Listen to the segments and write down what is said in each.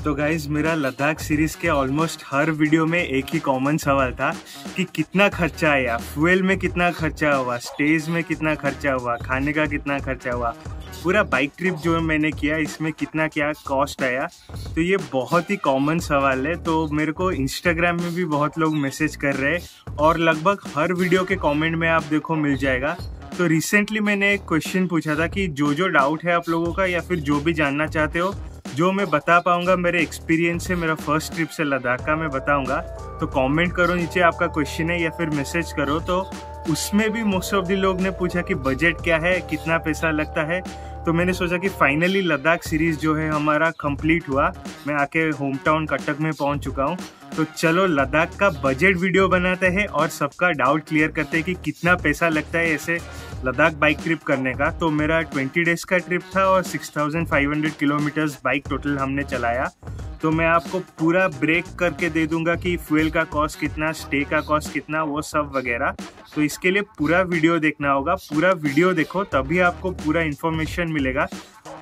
तो गाइज मेरा लद्दाख सीरीज के ऑलमोस्ट हर वीडियो में एक ही कॉमन सवाल था कि कितना खर्चा आया, फ्यूल में कितना खर्चा हुआ, स्टेज में कितना खर्चा हुआ, खाने का कितना खर्चा हुआ, पूरा बाइक ट्रिप जो मैंने किया इसमें कितना क्या कॉस्ट आया। तो ये बहुत ही कॉमन सवाल है। तो मेरे को इंस्टाग्राम में भी बहुत लोग मैसेज कर रहे हैं और लगभग हर वीडियो के कमेंट में आप देखो मिल जाएगा। तो रिसेंटली मैंने एक क्वेश्चन पूछा था कि जो डाउट है आप लोगों का या फिर जो भी जानना चाहते हो, जो मैं बता पाऊंगा मेरे एक्सपीरियंस से, मेरा फर्स्ट ट्रिप से लद्दाख का मैं बताऊंगा। तो कमेंट करो नीचे आपका क्वेश्चन है या फिर मैसेज करो। तो उसमें भी मोस्ट ऑफ द लोग ने पूछा कि बजट क्या है, कितना पैसा लगता है। तो मैंने सोचा कि फाइनली लद्दाख सीरीज जो है हमारा कंप्लीट हुआ। मैं आके होम टाउन कटक में पहुंच चुका हूं। तो चलो लद्दाख का बजट वीडियो बनाते हैं और सबका डाउट क्लियर करते हैं कि कितना पैसा लगता है ऐसे लद्दाख बाइक ट्रिप करने का। तो मेरा 20 डेज का ट्रिप था और 6500 किलोमीटर्स बाइक टोटल हमने चलाया। तो मैं आपको पूरा ब्रेक करके दे दूंगा कि फ्यूल का कॉस्ट कितना, स्टे का कॉस्ट कितना, वो सब वगैरह। तो इसके लिए पूरा वीडियो देखना होगा। पूरा वीडियो देखो तभी आपको पूरा इन्फॉर्मेशन मिलेगा,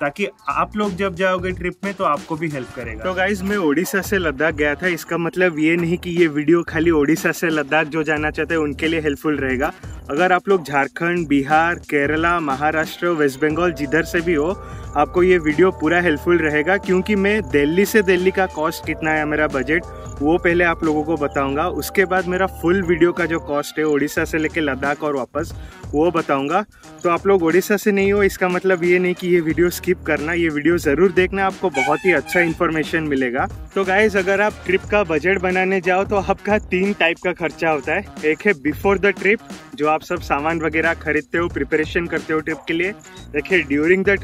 ताकि आप लोग जब जाओगे ट्रिप में तो आपको भी हेल्प करेगा। तो गाइज मैं ओडिशा से लद्दाख गया था। इसका मतलब ये नहीं कि ये वीडियो खाली ओडिशा से लद्दाख जो जाना चाहते हैं उनके लिए हेल्पफुल रहेगा। अगर आप लोग झारखंड, बिहार, केरला, महाराष्ट्र, वेस्ट बंगाल जिधर से भी हो, आपको ये वीडियो पूरा हेल्पफुल रहेगा। क्योंकि मैं दिल्ली से दिल्ली का कॉस्ट कितना है, मेरा बजट, वो पहले आप लोगों को बताऊंगा। उसके बाद मेरा फुल वीडियो का जो कॉस्ट है ओडिशा से लेके लद्दाख और वापस, वो बताऊंगा। तो आप लोग ओडिशा से नहीं हो इसका मतलब ये नहीं कि ये वीडियो स्किप करना, ये वीडियो ज़रूर देखना, आपको बहुत ही अच्छा इन्फॉर्मेशन मिलेगा। तो गाइज अगर आप ट्रिप का बजट बनाने जाओ तो आपका 3 टाइप का खर्चा होता है। एक है बिफोर द ट्रिप, जो आप सब सामान वगैरह खरीदते हो, प्रिपरेशन करते हो ट्रिप के लिए। एक है ड्यूरिंग द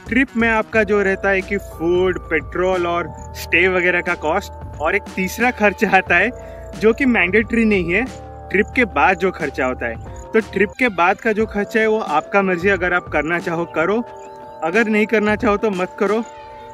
ट्रिप में आपका जो रहता है कि फूड, पेट्रोल और स्टे वगैरह का कॉस्ट। और एक तीसरा खर्चा आता है जो कि मैंडेटरी नहीं है, ट्रिप के बाद जो खर्चा होता है। तो ट्रिप के बाद का जो खर्चा है वो आपका मर्जी, अगर आप करना चाहो करो, अगर नहीं करना चाहो तो मत करो।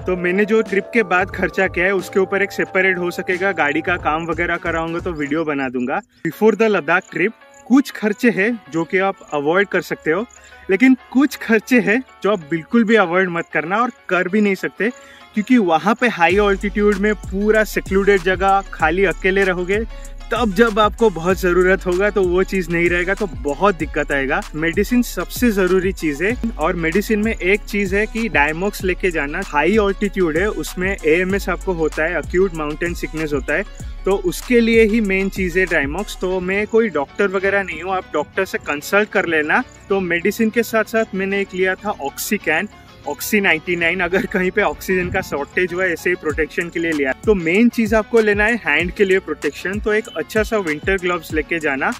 तो मैंने जो ट्रिप के बाद खर्चा किया है उसके ऊपर एक सेपरेट हो सकेगा, गाड़ी का काम वगैरह कराऊंगा तो वीडियो बना दूंगा। बिफोर द लद्दाख ट्रिप कुछ खर्चे हैं जो कि आप अवॉइड कर सकते हो, लेकिन कुछ खर्चे हैं जो आप बिल्कुल भी अवॉइड मत करना और कर भी नहीं सकते। क्योंकि वहाँ पे हाई ऑल्टीट्यूड में पूरा सेक्लूडेड जगह, खाली अकेले रहोगे, तब जब आपको बहुत ज़रूरत होगा तो वो चीज़ नहीं रहेगा, तो बहुत दिक्कत आएगा। मेडिसिन सबसे ज़रूरी चीज़ है और मेडिसिन में एक चीज़ है कि डायमॉक्स लेके जाना। हाई ऑल्टीट्यूड है, उसमें AMS आपको होता है, अक्यूट माउंटेन सिकनेस होता है, तो उसके लिए ही मेन चीज़ है डायमॉक्स। तो मैं कोई डॉक्टर वगैरह नहीं हूँ, आप डॉक्टर से कंसल्ट कर लेना। तो मेडिसिन के साथ साथ मैंने एक लिया था ऑक्सीकैन, ऑक्सी 99, अगर कहीं पे ऑक्सीजन का शॉर्टेज हुआ ऐसे ही प्रोटेक्शन के लिए लिया। तो मेन चीज आपको लेना है हैंड के लिए प्रोटेक्शन। तो एक अच्छा सा विंटर ग्लव्स लेके जाना।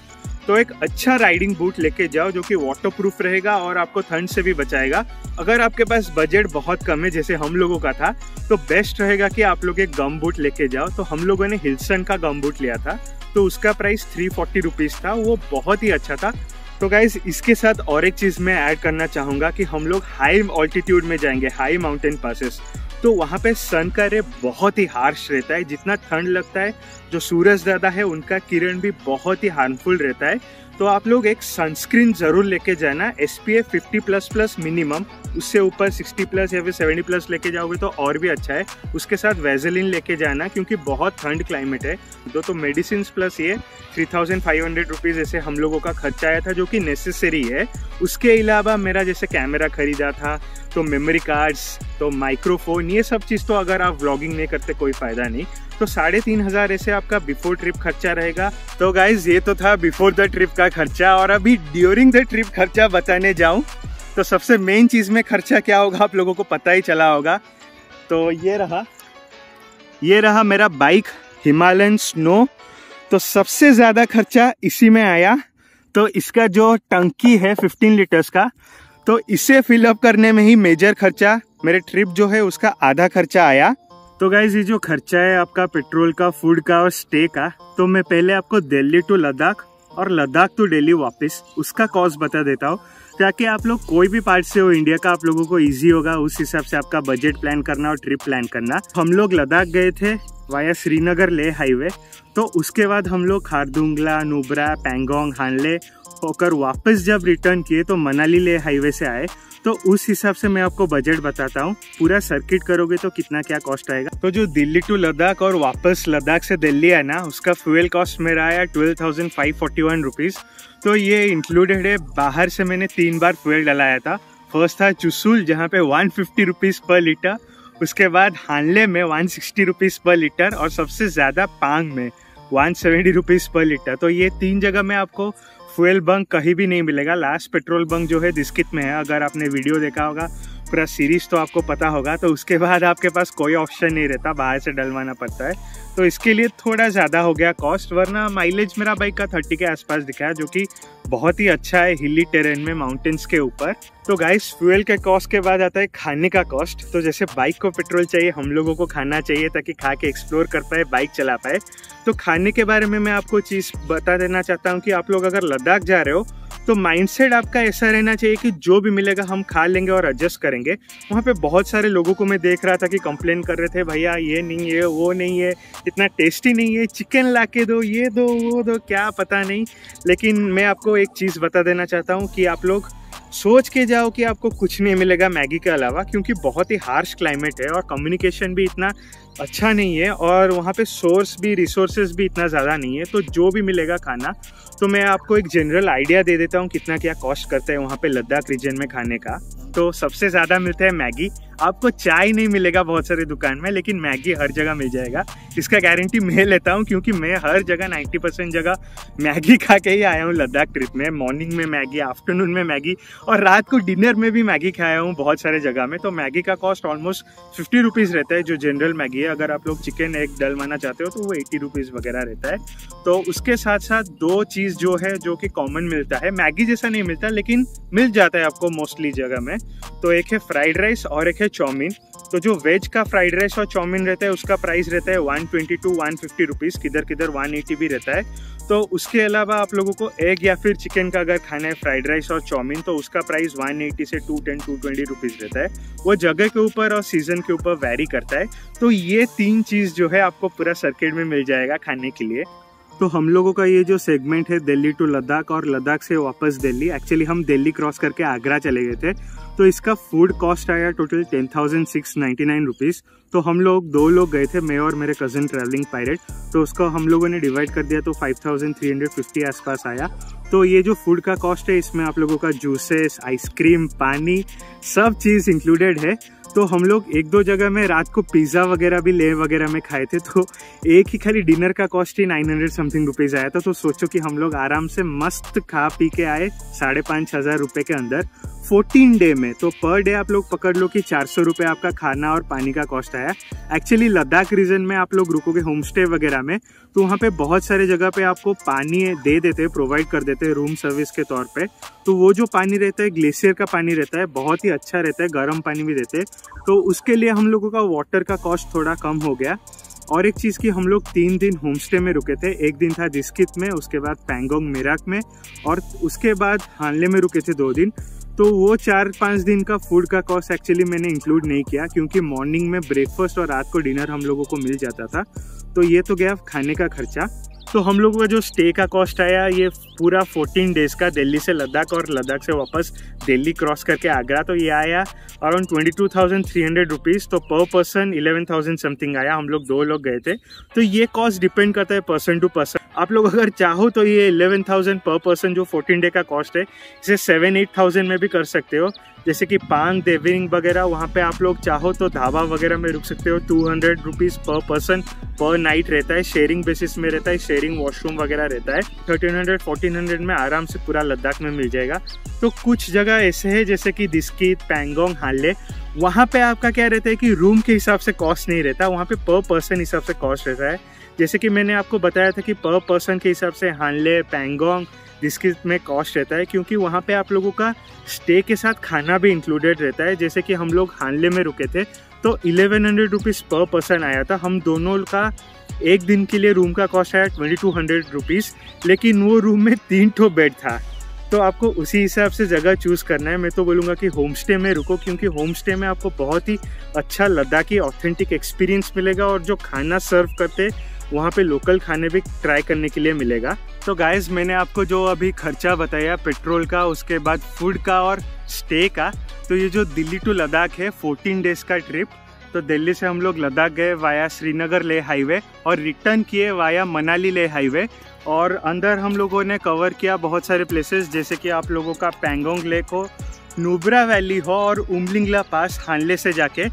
तो एक अच्छा राइडिंग बूट लेके जाओ जो कि वाटरप्रूफ रहेगा और आपको ठंड से भी बचाएगा। अगर आपके पास बजट बहुत कम है जैसे हम लोगों का था, तो बेस्ट रहेगा कि आप लोग एक गम बूट लेके जाओ। तो हम लोगों ने हिल्सन का गम बूट लिया था, तो उसका प्राइस 340 रुपीज़ था, वो बहुत ही अच्छा था। तो गाइज इसके साथ और एक चीज़ मैं ऐड करना चाहूँगा कि हम लोग हाई ऑल्टीट्यूड में जाएंगे, हाई माउंटेन पासेस, तो वहाँ पे सन का रे बहुत ही हार्श रहता है। जितना ठंड लगता है, जो सूरज ज़्यादा है उनका किरण भी बहुत ही हार्मफुल रहता है। तो आप लोग एक सनस्क्रीन ज़रूर लेके जाना, SPF 50++ मिनिमम, उससे ऊपर 60+ या फिर 70+ लेके जाओगे तो और भी अच्छा है। उसके साथ वैसेलिन लेके जाना क्योंकि बहुत ठंड क्लाइमेट है। तो मेडिसिन प्लस ये 3500 रुपीज़ ऐसे हम लोगों का खर्चा आया था, जो कि नेसेसरी है। उसके अलावा मेरा जैसे कैमरा खरीदा था, तो मेमोरी कार्ड्स, तो माइक्रोफोन, ये सब चीज़ तो अगर आप व्लॉगिंग नहीं करते कोई फ़ायदा नहीं। तो 3500 ऐसे आपका बिफोर ट्रिप खर्चा रहेगा। तो गाइज ये तो था बिफोर द ट्रिप का खर्चा। और अभी ड्यूरिंग द ट्रिप खर्चा बताने जाऊं तो सबसे मेन चीज़ में खर्चा क्या होगा आप लोगों को पता ही चला होगा। तो ये रहा मेरा बाइक हिमालयन स्नो। तो सबसे ज़्यादा खर्चा इसी में आया। तो इसका जो टंकी है 15 लीटर्स का, तो इसे फिलअप करने में ही मेजर खर्चा, मेरे ट्रिप जो है उसका आधा खर्चा आया। तो गाइज ये जो खर्चा है आपका पेट्रोल का, फूड का और स्टे का, तो मैं पहले आपको दिल्ली टू लद्दाख और लद्दाख टू दिल्ली वापस उसका कॉस्ट बता देता हूँ, ताकि आप लोग कोई भी पार्ट से हो इंडिया का, आप लोगों को इजी होगा उस हिसाब से आपका बजट प्लान करना और ट्रिप प्लान करना। हम लोग लद्दाख गए थे वाया श्रीनगर ले हाईवे। तो उसके बाद हम लोग खारदुंगला, नुब्रा, पैंगोंग, हानले होकर वापस जब रिटर्न किए तो मनाली ले हाईवे से आए, तो उस हिसाब से मैं आपको बजट बताता हूँ। पूरा सर्किट करोगे तो कितना क्या कॉस्ट आएगा। तो जो दिल्ली टू लद्दाख और वापस लद्दाख से दिल्ली है ना, उसका फ्यूल कॉस्ट मेरा आया 12,541 रुपीज़। तो ये इंक्लूडेड है, बाहर से मैंने 3 बार फ्यूल डलाया था। फर्स्ट था चुसूल जहाँ पे 150 रुपीज़ पर लीटर, उसके बाद हानले में 160 रुपीज़ पर लीटर, और सबसे ज़्यादा पांग में 170 रुपीज़ पर लीटर। तो ये 3 जगह में आपको फ्यूल बंक कहीं भी नहीं मिलेगा। लास्ट पेट्रोल बंक जो है दिस्कित में है, अगर आपने वीडियो देखा होगा पूरा सीरीज तो आपको पता होगा। तो उसके बाद आपके पास कोई ऑप्शन नहीं रहता, बाहर से डलवाना पड़ता है। तो इसके लिए थोड़ा ज़्यादा हो गया कॉस्ट, वरना माइलेज मेरा बाइक का 30 के आसपास दिखा है, जो कि बहुत ही अच्छा है हिली टेरेन में, माउंटेन्स के ऊपर। तो गाइस, फ्यूल के कॉस्ट के बाद आता है खाने का कॉस्ट। तो जैसे बाइक को पेट्रोल चाहिए, हम लोगों को खाना चाहिए ताकि खा के एक्सप्लोर कर पाए, बाइक चला पाए। तो खाने के बारे में मैं आपको चीज़ बता देना चाहता हूँ कि आप लोग अगर लद्दाख जा रहे हो तो माइंडसेट आपका ऐसा रहना चाहिए कि जो भी मिलेगा हम खा लेंगे और एडजस्ट करेंगे। वहाँ पे बहुत सारे लोगों को मैं देख रहा था कि कंप्लेन कर रहे थे, भैया ये नहीं है, वो नहीं है, इतना टेस्टी नहीं है, चिकन ला के दो, ये दो, वो दो, क्या पता नहीं। लेकिन मैं आपको एक चीज़ बता देना चाहता हूँ कि आप लोग सोच के जाओ कि आपको कुछ नहीं मिलेगा मैगी के अलावा, क्योंकि बहुत ही हार्श क्लाइमेट है और कम्युनिकेशन भी इतना अच्छा नहीं है, और वहाँ पे सोर्स भी, रिसोर्सेज भी इतना ज़्यादा नहीं है। तो जो भी मिलेगा खाना, तो मैं आपको एक जनरल आइडिया दे देता हूँ कितना क्या कॉस्ट करता है वहाँ पे लद्दाख रीजन में खाने का। तो सबसे ज़्यादा मिलता है मैगी। आपको चाय नहीं मिलेगा बहुत सारे दुकान में, लेकिन मैगी हर जगह मिल जाएगा। इसका गारंटी मैं लेता हूँ, क्योंकि मैं हर जगह 90% जगह मैगी खा के ही आया हूँ लद्दाख ट्रिप में। मॉर्निंग में मैगी, आफ्टरनून में मैगी, और रात को डिनर में भी मैगी खाया हूँ बहुत सारे जगह में। तो मैगी का कॉस्ट ऑलमोस्ट 50 रुपीज़ रहता है, जो जनरल मैगी है। अगर आप लोग चिकन एग डलवाना चाहते हो तो वो 80 रुपीज़ वगैरह रहता है। तो उसके साथ साथ 2 चीज़ जो है जो कि कॉमन मिलता है, मैगी जैसा नहीं मिलता लेकिन मिल जाता है आपको मोस्टली जगह में। तो एक है फ्राइड राइस और एक है चाउमीन। तो जो वेज का फ्राइड राइस और चाउमीन रहता है उसका प्राइस रहता है 120 टू 150 रुपीज़, किधर किधर 180 भी रहता है। तो उसके अलावा आप लोगों को एग या फिर चिकन का अगर खाना है, फ्राइड राइस और चाउमीन, तो उसका प्राइस 180 से 210-220 रुपीज़ रहता है। वो जगह के ऊपर और सीजन के ऊपर वैरी करता है। तो ये 3 चीज़ जो है आपको पूरा सर्किट में मिल जाएगा खाने के लिए। तो हम लोगों का ये जो सेगमेंट है दिल्ली टू लद्दाख और लद्दाख से वापस दिल्ली, एक्चुअली हम दिल्ली क्रॉस करके आगरा चले गए थे। तो इसका फूड कॉस्ट आया टोटल 10,699 रुपीज़। तो हम लोग 2 लोग गए थे, मैं और मेरे कज़न ट्रैवलिंग पायरेट। तो उसको हम लोगों ने डिवाइड कर दिया तो 5,350 आसपास आया। तो ये जो फूड का कॉस्ट है, इसमें आप लोगों का जूसेस, आइसक्रीम, पानी, सब चीज़ इंक्लूडेड है। तो हम लोग 1-2 जगह में रात को पिज़्ज़ा वगैरह भी ले वगैरह में खाए थे। तो एक ही खाली डिनर का कॉस्ट ही 900 समथिंग रुपीज़ आया था। तो सोचो कि हम लोग आराम से मस्त खा पी के आए 5,500 रुपये के अंदर 14 डे में। तो पर डे आप लोग पकड़ लो कि 400 रुपये आपका खाना और पानी का कॉस्ट आया। एक्चुअली लद्दाख रीजन में आप लोग रुकोगे होम स्टे वगैरह में, तो वहाँ पे बहुत सारे जगह पे आपको पानी दे देते हैं, प्रोवाइड कर देते हैं रूम सर्विस के तौर पे। तो वो जो पानी रहता है ग्लेशियर का पानी रहता है, बहुत ही अच्छा रहता है, गर्म पानी भी देते हैं। तो उसके लिए हम लोगों का वाटर का कॉस्ट थोड़ा कम हो गया। और एक चीज़ की, हम लोग 3 दिन होम स्टे में रुके थे। एक दिन था दिस्कित में, उसके बाद पैंगोंग मेराक में, और उसके बाद हानले में रुके थे 2 दिन। तो वो 4-5 दिन का फूड का कॉस्ट एक्चुअली मैंने इंक्लूड नहीं किया, क्योंकि मॉर्निंग में ब्रेकफास्ट और रात को डिनर हम लोगों को मिल जाता था। तो ये तो गया खाने का खर्चा। तो हम लोगों का जो स्टे का कॉस्ट आया, ये पूरा 14 डेज का दिल्ली से लद्दाख और लद्दाख से वापस दिल्ली क्रॉस करके आगरा, तो ये आया अराउंड 22,300 रुपीज़। तो पर पर्सन 11,000 समथिंग आया। हम लोग 2 लोग गए थे। तो ये कॉस्ट डिपेंड करता है पर्सन टू पर्सन। आप लोग अगर चाहो तो ये 11,000 पर पर्सन जो 14 डे का कॉस्ट है, इसे 7-8,000 में भी कर सकते हो। जैसे कि पांग देविंग वगैरह, वहाँ पे आप लोग चाहो तो ढाबा वगैरह में रुक सकते हो। 200 रुपीज़ पर पर्सन पर नाइट रहता है, शेयरिंग बेसिस में रहता है, शेयरिंग वॉशरूम वगैरह रहता है। 1300-1400 में आराम से पूरा लद्दाख में मिल जाएगा। तो कुछ जगह ऐसे है जैसे कि दिस्कित, पैंगोंग, हानले, वहाँ पे आपका क्या रहता है कि रूम के हिसाब से कॉस्ट नहीं रहता, वहाँ पे पर पर्सन हिसाब से कॉस्ट रहता है। जैसे कि मैंने आपको बताया था कि पर पर्सन के हिसाब से हानले, पैंगोंग, जिसके में कॉस्ट रहता है, क्योंकि वहाँ पे आप लोगों का स्टे के साथ खाना भी इंक्लूडेड रहता है। जैसे कि हम लोग हानले में रुके थे तो 1100 रुपीज़ पर पर्सन आया था। हम दोनों का एक दिन के लिए रूम का कॉस्ट आया 2200 रुपीज़, लेकिन वो रूम में 3 ठो बेड था। तो आपको उसी हिसाब से जगह चूज़ करना है। मैं तो बोलूँगा कि होम स्टे में रुको, क्योंकि होम स्टे में आपको बहुत ही अच्छा लद्दाखी ऑथेंटिक एक्सपीरियंस मिलेगा, और जो खाना सर्व करते वहाँ पे लोकल खाने भी ट्राई करने के लिए मिलेगा। तो गाइज मैंने आपको जो अभी खर्चा बताया पेट्रोल का, उसके बाद फूड का और स्टे का, तो ये जो दिल्ली टू लद्दाख है 14 डेज का ट्रिप। तो दिल्ली से हम लोग लद्दाख गए वाया श्रीनगर ले हाईवे और रिटर्न किए वाया मनाली ले हाईवे। और अंदर हम लोगों ने कवर किया बहुत सारे प्लेसेस, जैसे कि आप लोगों का पैंगोंग लेक हो, नुब्रा वैली हो और उमलिंगला पास हानले से जाके।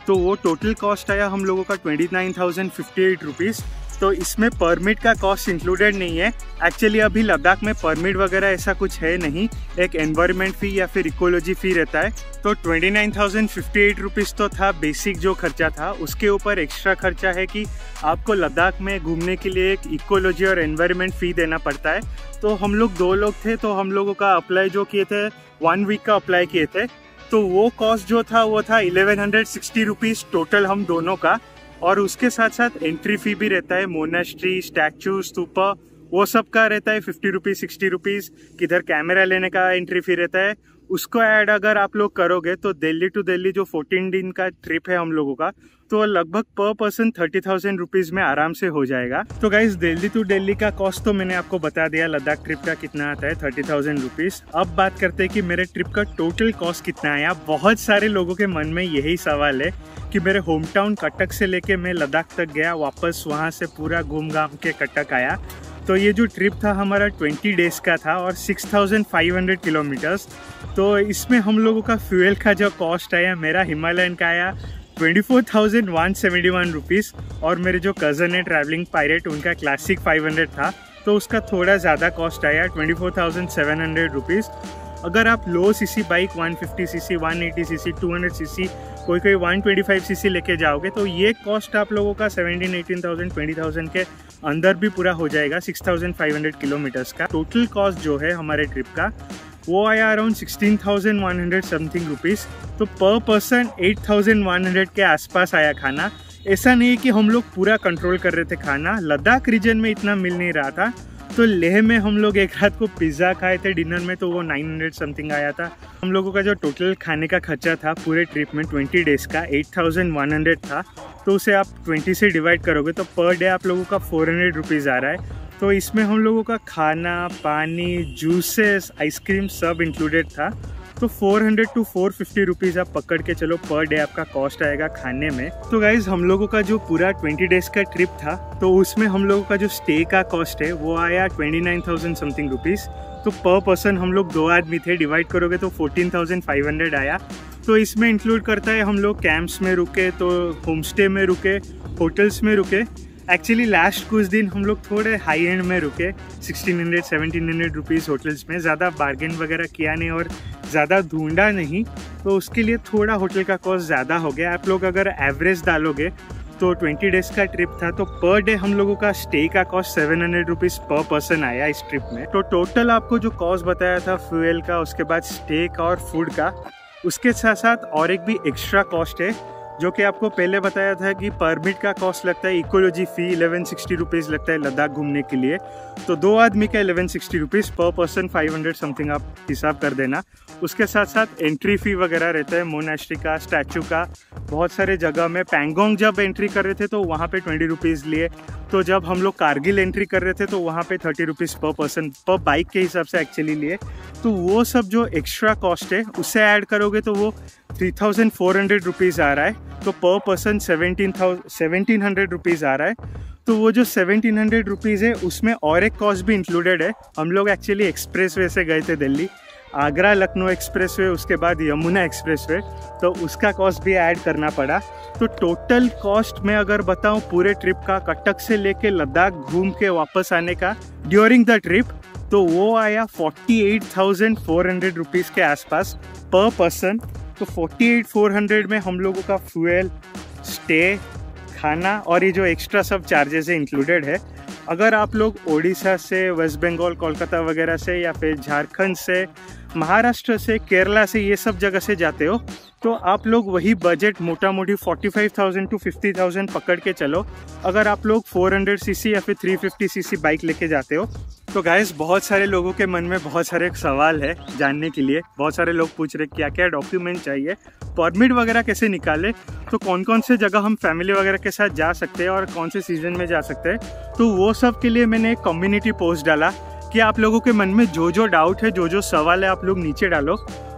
तो वो टोटल कॉस्ट आया हम लोगों का 29,058 रुपीज़। तो इसमें परमिट का कॉस्ट इंक्लूडेड नहीं है। एक्चुअली अभी लद्दाख में परमिट वगैरह ऐसा कुछ है नहीं, एक एनवायरनमेंट फ़ी या फिर इकोलॉजी फ़ी रहता है। तो 29,058 रुपीज़ तो था बेसिक जो खर्चा था। उसके ऊपर एक्स्ट्रा खर्चा है कि आपको लद्दाख में घूमने के लिए एक इकोलॉजी और एनवायरनमेंट फ़ी देना पड़ता है। तो हम लोग 2 लोग थे, तो हम लोगों का अप्लाई जो किए थे 1 वीक का अप्लाई किए थे। तो वो कॉस्ट जो था वो था 1160 रुपीज़ टोटल हम दोनों का। और उसके साथ साथ एंट्री फी भी रहता है, मोनेस्ट्री, स्टैचू, स्तूपा, वो सब का रहता है 50 रुपीज़ 60 रुपीज़। किधर कैमरा लेने का एंट्री फी रहता है। उसको ऐड अगर आप लोग करोगे तो दिल्ली टू दिल्ली जो 14 दिन का ट्रिप है हम लोगों का, तो लगभग पर पर्सन 30,000 रुपीज़ में आराम से हो जाएगा। तो गाइज दिल्ली टू दिल्ली का कॉस्ट तो मैंने आपको बता दिया, लद्दाख ट्रिप का कितना आता है 30,000 रुपीज़। अब बात करते हैं कि मेरे ट्रिप का टोटल कॉस्ट कितना आया। बहुत सारे लोगों के मन में यही सवाल है कि मेरे होम टाउन कटक से लेके मैं लद्दाख तक गया, वापस वहाँ से पूरा घूम घाम के कटक आया। तो ये जो ट्रिप था हमारा 20 डेज़ का था और 6,500 किलोमीटर्स। तो इसमें हम लोगों का फ्यूल का जो कॉस्ट आया, मेरा हिमालयन का आया 24,171 रुपीज़। और मेरे जो कज़न है ट्रैवलिंग पायरेट, उनका क्लासिक 500 था, तो उसका थोड़ा ज़्यादा कॉस्ट आया 24,700 रुपीज़। अगर आप low CC bike 150 CC, 180 CC, 200 CC, कोई 125 सीसी लेके जाओगे तो ये कॉस्ट आप लोगों का 17,000-18,000 20,000 के अंदर भी पूरा हो जाएगा। 6,500 किलोमीटर्स का टोटल कॉस्ट जो है हमारे ट्रिप का वो आया अराउंड 16,100 समथिंग रुपीज़। तो पर पर्सन 8,100 के आसपास आया खाना। ऐसा नहीं कि हम लोग पूरा कंट्रोल कर रहे थे खाना, लद्दाख रीजन में इतना मिल नहीं रहा था। तो लेह में हम लोग एक रात को पिज़्ज़ा खाए थे डिनर में, तो वो 900 समथिंग आया था। हम लोगों का जो टोटल खाने का खर्चा था पूरे ट्रिप में 20 डेज़ का 8,100 था। तो उसे आप 20 से डिवाइड करोगे तो पर डे आप लोगों का 400 रुपीज़ आ रहा है। तो इसमें हम लोगों का खाना, पानी, जूसेस, आइसक्रीम सब इंक्लूडेड था। तो 400 to 450 रुपीज़ आप पकड़ के चलो पर डे आपका कॉस्ट आएगा खाने में। तो गाइज हम लोगों का जो पूरा 20 डेज़ का ट्रिप था, तो उसमें हम लोगों का जो स्टे का कॉस्ट है वो आया 29,000 समथिंग रुपीज़। तो पर पर्सन हम लोग 2 आदमी थे, डिवाइड करोगे तो 14,500 आया। तो इसमें इंक्लूड करता है हम लोग कैंप्स में रुके, तो होम स्टे में रुके, होटल्स में रुके। एक्चुअली लास्ट कुछ दिन हम लोग थोड़े हाई एंड में रुके, 1600-1700 रुपीज़ होटल्स में। ज़्यादा बार्गेन वगैरह किया नहीं और ज़्यादा ढूंढा नहीं, तो उसके लिए थोड़ा होटल का कॉस्ट ज़्यादा हो गया। आप लोग अगर एवरेज डालोगे तो 20 डेज़ का ट्रिप था, तो पर डे हम लोगों का स्टे का कॉस्ट 700 रुपीज़ पर पर्सन आया इस ट्रिप में। तो टोटल आपको जो कॉस्ट बताया था फ्यूल का, उसके बाद स्टे का और फूड का, उसके साथ साथ और एक भी एक्स्ट्रा कॉस्ट है जो कि आपको पहले बताया था कि परमिट का कॉस्ट लगता है, इकोलॉजी फ़ी 1160 रुपीज़ लगता है लद्दाख घूमने के लिए। तो 2 आदमी का 1160 रुपीज़, पर पर्सन 500 समथिंग आप हिसाब कर देना। उसके साथ साथ एंट्री फ़ी वगैरह रहता है, मोनेस्ट्री का, स्टैचू का, बहुत सारे जगह में। पैंगोंग जब एंट्री कर रहे थे तो वहाँ पे 20 रुपीज़ लिए। तो जब हम लोग कारगिल एंट्री कर रहे थे तो वहाँ पे 30 रुपीज़ पर पर्सन, पर बाइक के हिसाब से एक्चुअली लिए। तो वो सब जो एक्स्ट्रा कॉस्ट है उससे ऐड करोगे तो वो 3,400 रुपीज़ आ रहा है। तो पर पर्सन 1,700 रुपीज़ आ रहा है। तो वो जो 1,700 रुपीज़ है उसमें और एक कॉस्ट भी इंक्लूडेड है। हम लोग एक्चुअली एक्सप्रेस वे से गए थे दिल्ली, आगरा लखनऊ एक्सप्रेस वे, उसके बाद यमुना एक्सप्रेस वे, तो उसका कॉस्ट भी ऐड करना पड़ा। तो टोटल कॉस्ट में अगर बताऊं पूरे ट्रिप का, कटक से लेके लद्दाख घूम के वापस आने का ड्यूरिंग द ट्रिप, तो वो आया 48,400 रुपीज़ के आसपास पर पर्सन। तो 48,400 में हम लोगों का फ्यूल, स्टे, खाना और ये जो एक्स्ट्रा सब चार्जेस है इंक्लूडेड है। अगर आप लोग ओडिशा से, वेस्ट बंगाल, कोलकाता वगैरह से, या फिर झारखंड से, महाराष्ट्र से, केरला से, ये सब जगह से जाते हो तो आप लोग वही बजट मोटा मोटी 45,000 to 50,000 पकड़ के चलो। अगर आप लोग 400 सीसी या फिर 350 सीसी बाइक लेके जाते हो तो गाइस बहुत सारे लोगों के मन में बहुत सारे सवाल है जानने के लिए। बहुत सारे लोग पूछ रहे क्या क्या डॉक्यूमेंट चाहिए, परमिट वगैरह कैसे निकाले, तो कौन कौन से जगह हम फैमिली वगैरह के साथ जा सकते हैं और कौन से सीजन में जा सकते हैं। तो वो सब के लिए मैंने एक कम्युनिटी पोस्ट डाला कि आप लोगों के मन में जो जो डाउट है, जो जो सवाल है, आप लोग नीचे डालो।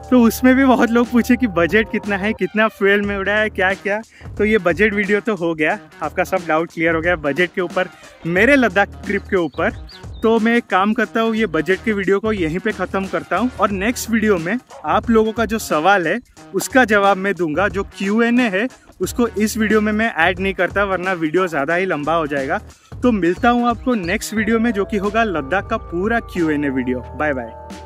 तो उसमें भी बहुत लोग पूछे कि बजट कितना है, कितना फ्यूल में उड़ा है, क्या क्या। तो ये बजट वीडियो तो हो गया, आपका सब डाउट क्लियर हो गया बजट के ऊपर, मेरे लद्दाख ट्रिप के ऊपर। तो मैं एक काम करता हूँ, ये बजट के वीडियो को यहीं पे ख़त्म करता हूँ और नेक्स्ट वीडियो में आप लोगों का जो सवाल है उसका जवाब मैं दूंगा। जो Q&A है उसको इस वीडियो में मैं ऐड नहीं करता, वरना वीडियो ज़्यादा ही लंबा हो जाएगा। तो मिलता हूँ आपको नेक्स्ट वीडियो में, जो कि होगा लद्दाख का पूरा Q&A वीडियो। Bye bye.